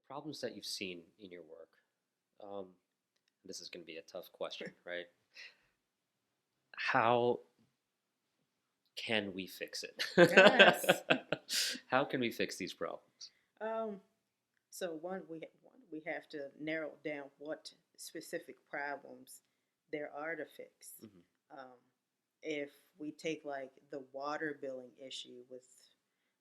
problems that you've seen in your work, um, this is going to be a tough question, right? How can we fix Yes. it? How can we fix these problems? Um, so we have to narrow down what specific problems there are to fix. Hmm. Um, if we take like the water billing issue with,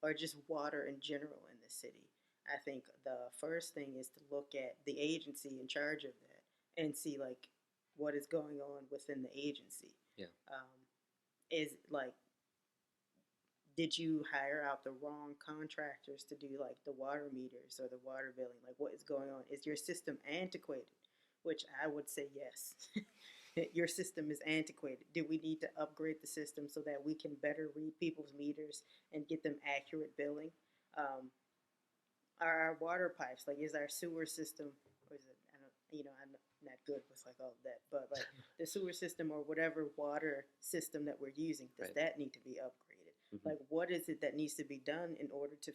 or just water in general in the city, I think the first thing is to look at the agency in charge of that and see like what is going on within the agency. Yeah. Um, is like did you hire out the wrong contractors to do like the water meters or the water billing? Like, what is going on? Is your system antiquated? Which I would say yes. Your system is antiquated. Do we need to upgrade the system so that we can better read people's meters and get them accurate billing? Um, are our water pipes like is our sewer system? Or is it? I don't. I'm not good with like all of that, but like the sewer system or whatever water system that we're using, does Right. that need to be upgraded? Hmm. Like, what is it that needs to be done in order to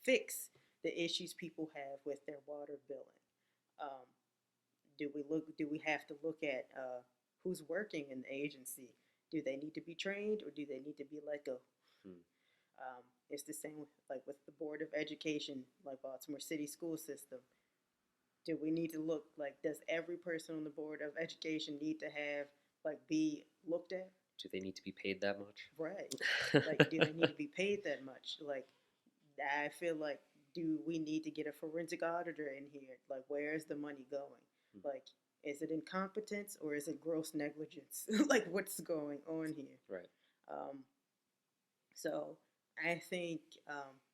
fix the issues people have with their water billing? Um, do we have to look at who's working in the agency? Do they need to be trained or do they need to be let go? Hmm. It's the same with, like with the Board of Education, like Baltimore City School System. Do we need to look like does every person on the Board of Education need to have like be looked at? Do they need to be paid that much? Right. Like, do they need to be paid that much? Like, I feel like, do we need to get a forensic auditor in here? Like, where is the money going? Hmm. Like, is it incompetence or is it gross negligence? Like, what's going on here? Right. Um, so I think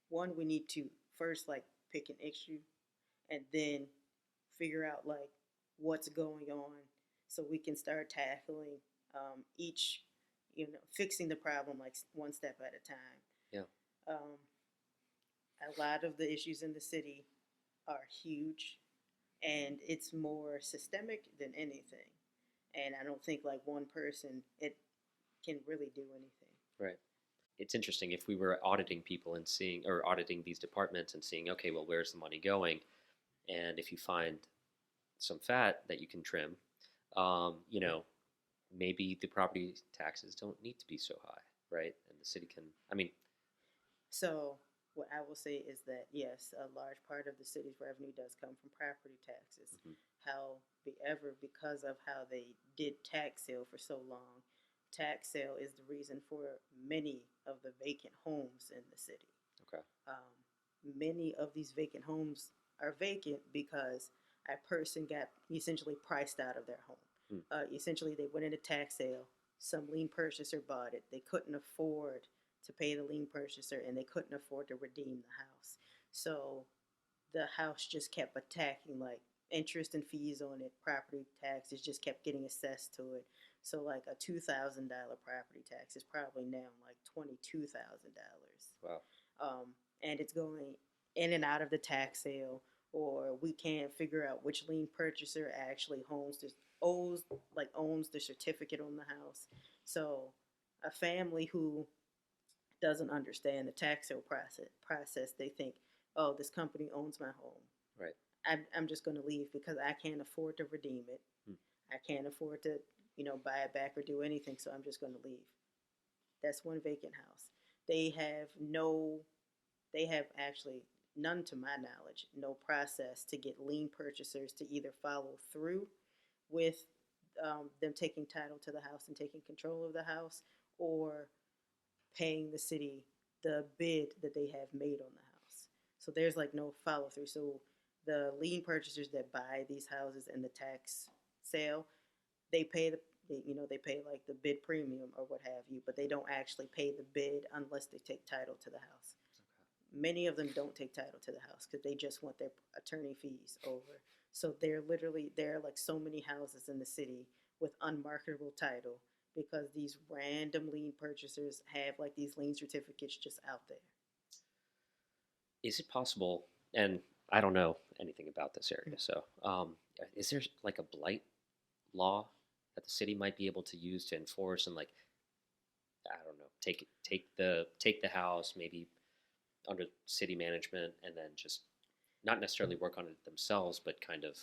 one, we need to first like pick an issue and then figure out like what's going on so we can start tackling each, fixing the problem like one step at a time. Yeah. Um, a lot of the issues in the city are huge and it's more systemic than anything. And I don't think like one person it can really do anything. Right. It's interesting if we were auditing people and seeing, or auditing these departments and seeing, okay, well, where's the money going? And if you find some fat that you can trim, you know, maybe the property taxes don't need to be so high, right? And the city can, I mean, So what I will say is that yes, a large part of the city's revenue does come from property taxes. mhm, However, because of how they did tax sale for so long, tax sale is the reason for many of the vacant homes in the city. okay, Many of these vacant homes are vacant because a person got essentially priced out of their home. hmm, Essentially, they went into tax sale. Some lien purchaser bought it. They couldn't afford to pay the lien purchaser, and they couldn't afford to redeem the house. So the house just kept attacking like interest and fees on it. Property taxes just kept getting assessed to it. So like a $2,000 property tax is probably now like $22,000. wow, um, and it's going in and out of the tax sale, or we can't figure out which lien purchaser actually owns the certificate on the house. So a family who doesn't understand the tax sale process, they think, oh, this company owns my home. right, I'm just going to leave because I can't afford to redeem it. hmm, I can't afford to, buy it back or do anything. So I'm just going to leave. That's one vacant house. They have no they have actually, none to my knowledge, no process to get lien purchasers to either follow through with them taking title to the house and taking control of the house or paying the city the bid that they have made on the house. So there's like no follow through. So the lien purchasers that buy these houses in the tax sale, they pay they pay like the bid premium or what have you, but they don't actually pay the bid unless they take title to the house. Many of them don't take title to the house because they just want their attorney fees over. So there are like so many houses in the city with unmarketable title because these random lien purchasers have like these lien certificates just out there. is it possible? And I don't know anything about this area, so is there like a blight law that the city might be able to use to enforce and like I don't know, take the house maybe under city management and then just not necessarily work on it themselves, but kind of.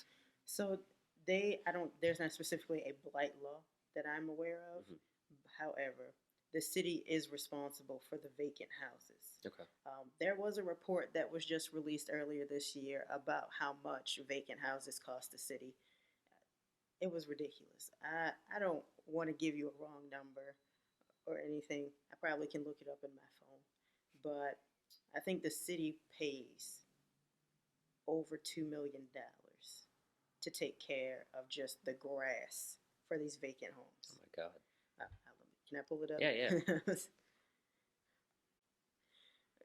So I don't, there's not specifically a blight law that I'm aware of. Mhm. However, the city is responsible for the vacant houses. Okay. There was a report that was just released earlier this year about how much vacant houses cost the city. It was ridiculous. I don't want to give you a wrong number or anything. I probably can look it up in my phone. But I think the city pays over $2 million to take care of just the grass for these vacant Oh homes. my God. Can I pull it up? Yeah, yeah.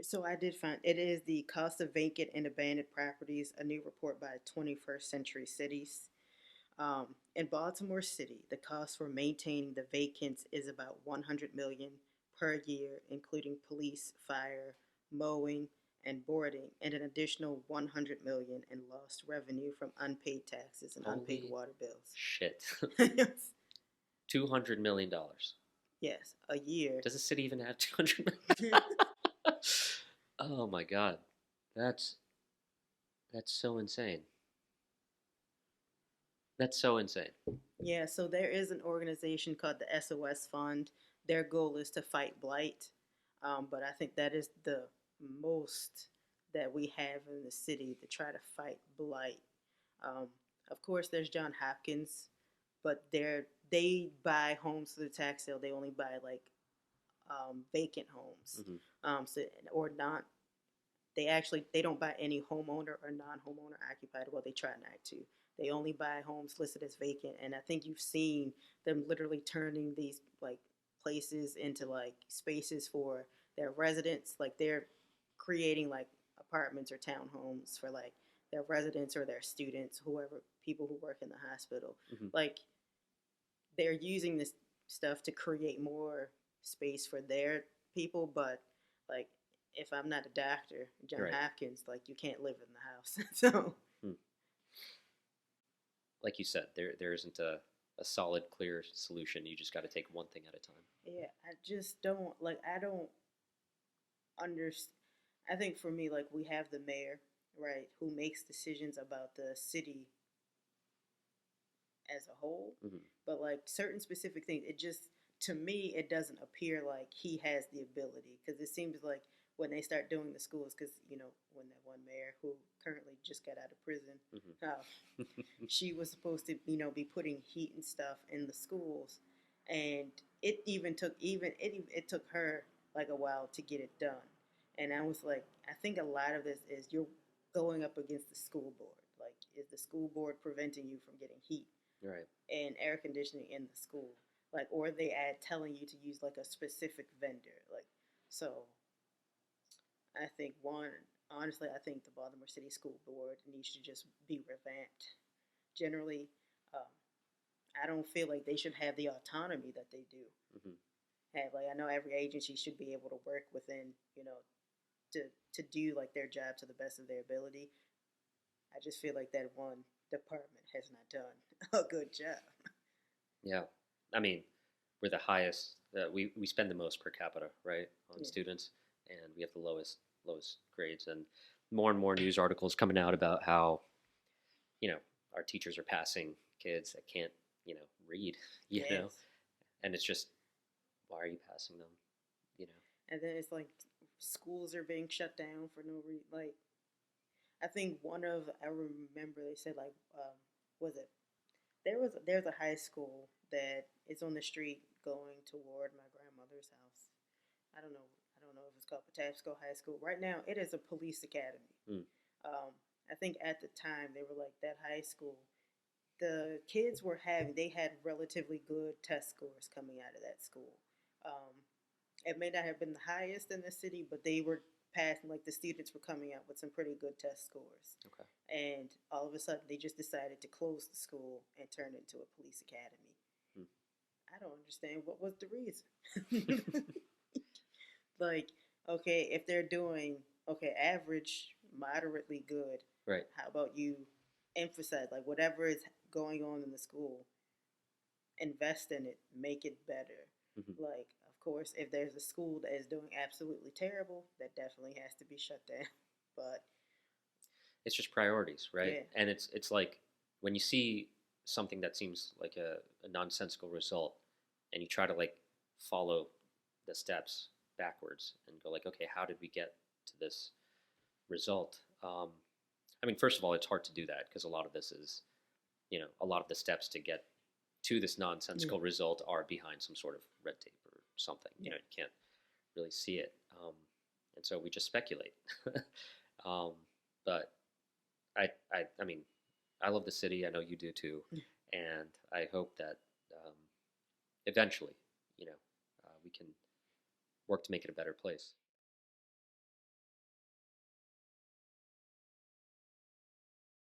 So I did find it is the cost of vacant and abandoned properties, a new report by 21st Century Cities. In Baltimore City, the cost for maintaining the vacants is about 100 million per year, including police, fire, mowing, and boarding, and an additional 100 million in lost revenue from unpaid taxes and unpaid Holy water bills. shit. Yes. $200 million. Yes, a year. Does the city even have 200 million? Oh my God. That's that's so insane. That's so insane. Yeah, so there is an organization called the SOS Fund. Their goal is to fight blight, but I think that is the most that we have in the city to try to fight blight. Um, of course, there's John Hopkins, but they buy homes for the tax sale. They only buy like vacant homes, Hmm. so or not. They don't buy any homeowner or non-homeowner occupied. Well, they try not to. They only buy homes listed as vacant, and I think you've seen them literally turning these like places into like spaces for their residents. Like they're creating like apartments or townhomes for like their residents or their students, whoever people who work in the hospital. Hmm. Like they're using this stuff to create more space for their people, but like if I'm not a doctor, John Right. Hopkins, like you can't live in the house. So Hmm. Like you said, there isn't a solid, clear solution. You just got to take one thing at a time. yeah, I just don't like. I don't understand. I think for me, like we have the mayor, right, who makes decisions about the city as a whole, Hmm. but like certain specific things, it just to me it doesn't appear like he has the ability because it seems like when they start doing the schools, because when that one mayor who currently just got out of prison, uh, Hmm. she was supposed to be putting heat and stuff in the schools, and it took her like a while to get it done, and I was like, I think a lot of this is you're going up against the school board. Like, is the school board preventing you from getting heat Right. and air conditioning in the school, like, or they add telling you to use like a specific vendor, like, so I think one honestly, I think the Baltimore City School Board needs to just be revamped. Generally, um, I don't feel like they should have the autonomy that they do Hmm. have. Like, I know every agency should be able to work within, to to do like their job to the best of their ability. I just feel like that one department has not done a good job. Yeah. I mean, we're the highest. We spend the most per capita, right, on Yeah. students, and we have the lowest grades. And more news articles coming out about how you know our teachers are passing kids that can't read, Yes. and it's just why are you passing them, you know? And then it's like schools are being shut down for no reason. Like, I think I remember they said like, was it there's a high school that is on the street going toward my grandmother's house. I don't know if it's called Patapsco High School. Right now, it is a police academy. Mm. I think at the time they were like that high school. The kids they had relatively good test scores coming out of that school. Um, it may not have been the highest in the city, but they were passing. Like the students were coming out with some pretty good test scores. Okay. And all of a sudden, they just decided to close the school and turn it into a police academy. Mm. I don't understand what was the reason. Like, okay, if they're doing average, moderately good, Right. how about you emphasize like whatever is going on in the school, invest in it, make it better. Hmm. Like, of course, if there's a school that is doing absolutely terrible, that definitely has to be shut down. But it's just priorities, right? Yeah. And it's like when you see something that seems like a nonsensical result, and you try to like follow the steps backwards and go like, okay, how did we get to this result? I mean, first of all, it's hard to do that because a lot of this is, a lot of the steps to get to this nonsensical result are behind some sort of red tape or something. You can't really see it, and so we just speculate. um, but I mean, I love the city. I know you do too, and I hope that eventually, we can work to make it a better place.